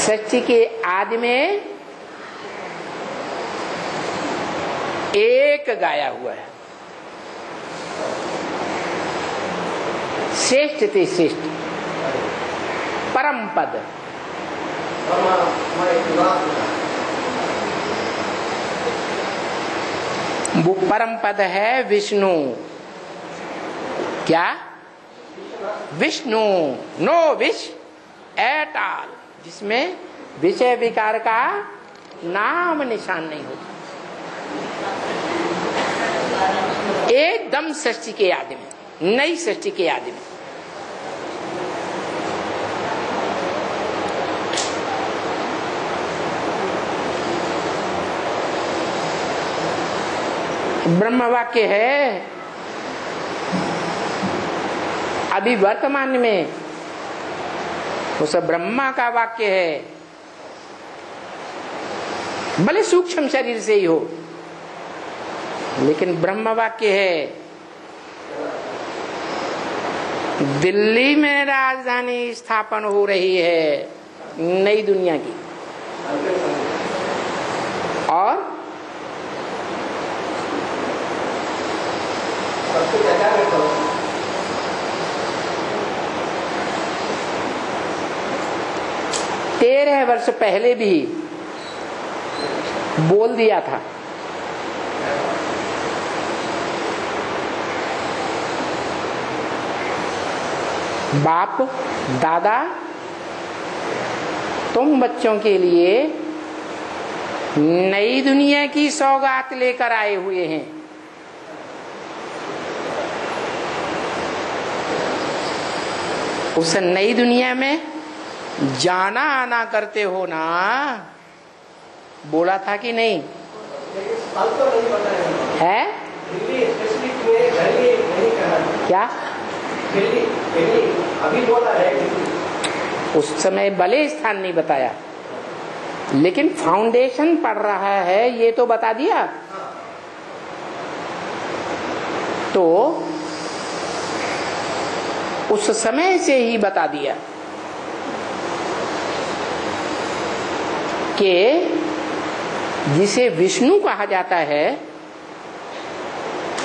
सृष्टि के आदि में एक गाया हुआ है, श्रेष्ठ ते श्रेष्ठ परम पद। वो परम पद है विष्णु। क्या? Vishnu. No wish at all, जिसमें विषय विकार का नाम निशान नहीं होता, एकदम सृष्टि के आदि में, नई सृष्टि के आदि में। ब्रह्म वाक्य है अभी वर्तमान में, उस ब्रह्मा का वाक्य है, भले सूक्ष्म शरीर से ही हो, लेकिन ब्रह्म वाक्य है। दिल्ली में राजधानी स्थापन हो रही है नई दुनिया की, और तेरह वर्ष पहले भी बोल दिया था बाप दादा तुम बच्चों के लिए नई दुनिया की सौगात लेकर आए हुए हैं। उस नई दुनिया में जाना आना करते हो ना, बोला था कि नहीं? है क्या? अभी बोला है, उस समय भले स्थान नहीं बताया, लेकिन फाउंडेशन पड़ रहा है ये तो बता दिया। तो उस समय से ही बता दिया कि जिसे विष्णु कहा जाता है,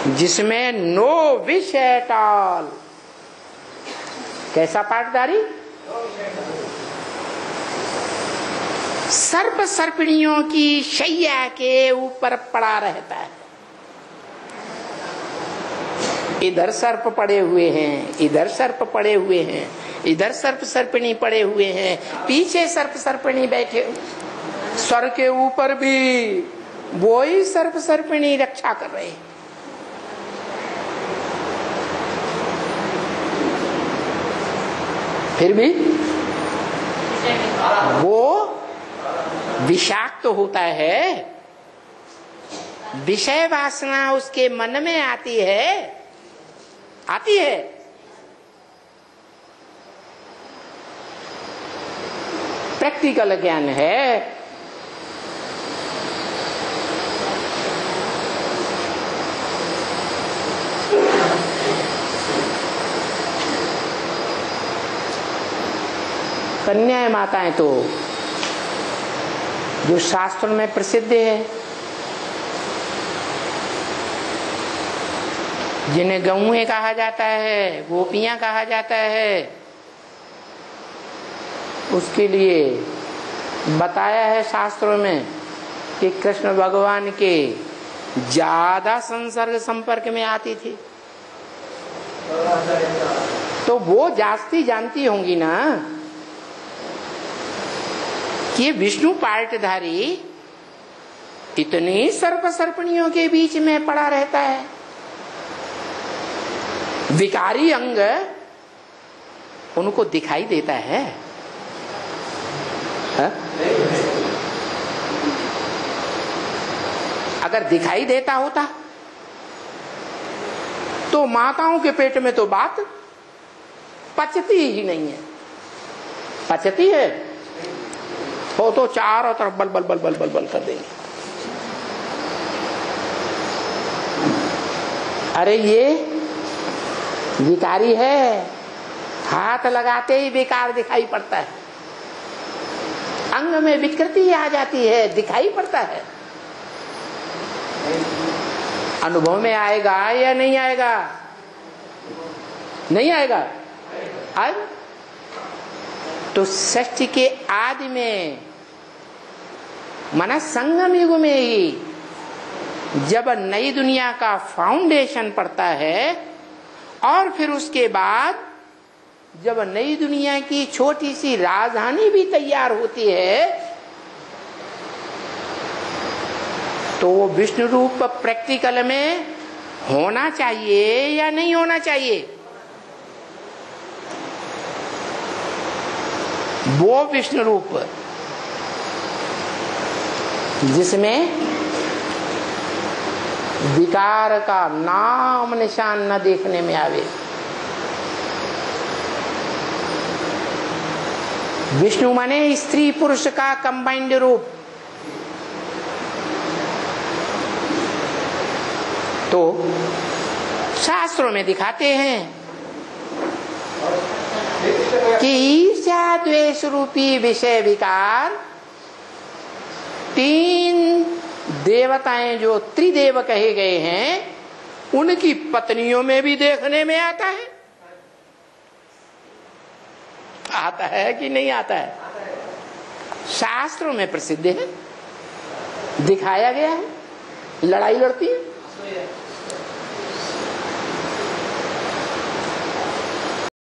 जिसमें नो विश एट ऑल। कैसा पाठधारी? सर्प सर्पिणियों की शैया के ऊपर पड़ा रहता है। इधर सर्प पड़े हुए हैं, इधर सर्प पड़े हुए हैं, इधर सर्प सर्पिणी पड़े हुए हैं, पीछे सर्प सर्पिणी बैठे, स्वर के ऊपर भी वो ही सर्प सर्पिणी रक्षा कर रहे हैं। फिर भी वो विषाक्त तो होता है, विषय वासना उसके मन में आती है, आती है। प्रैक्टिकल ज्ञान है। कन्याएं माताएं तो जो शास्त्रों में प्रसिद्ध है, जिन्हें गौएं कहा जाता है, गोपियां कहा जाता है, उसके लिए बताया है शास्त्रों में कि कृष्ण भगवान के ज्यादा संसर्ग संपर्क में आती थी, तो वो जास्ती जानती होंगी ना कि विष्णु पार्टधारी इतनी सर्प सर्पणियों के बीच में पड़ा रहता है। विकारी अंग उनको दिखाई देता है, हा? अगर दिखाई देता होता तो माताओं के पेट में तो बात पचती ही नहीं है। पचती है हो तो चारों तरफ बल बल बल बल बल बल कर देंगे। अरे ये विकारी है, हाथ लगाते ही बेकार दिखाई पड़ता है, अंग में विकृति आ जाती है, दिखाई पड़ता है। अनुभव में आएगा या नहीं आएगा? नहीं आएगा। आज तो सृष्टि के आदि में माना संगम युग में ही जब नई दुनिया का फाउंडेशन पड़ता है और फिर उसके बाद जब नई दुनिया की छोटी सी राजधानी भी तैयार होती है तो वो विष्णु रूप प्रैक्टिकल में होना चाहिए या नहीं होना चाहिए? वो विष्णु रूप जिसमें विकार का नाम निशान न देखने में आवे। विष्णु माने स्त्री पुरुष का कंबाइंड रूप। तो शास्त्रों में दिखाते हैं कि ईर्ष्या द्वेष रूपी विषय विकार 3 देवताएं जो त्रिदेव कहे गए हैं उनकी पत्नियों में भी देखने में आता है। आता है कि नहीं आता है? शास्त्रों में प्रसिद्ध है, दिखाया गया है। लड़ाई लड़ती है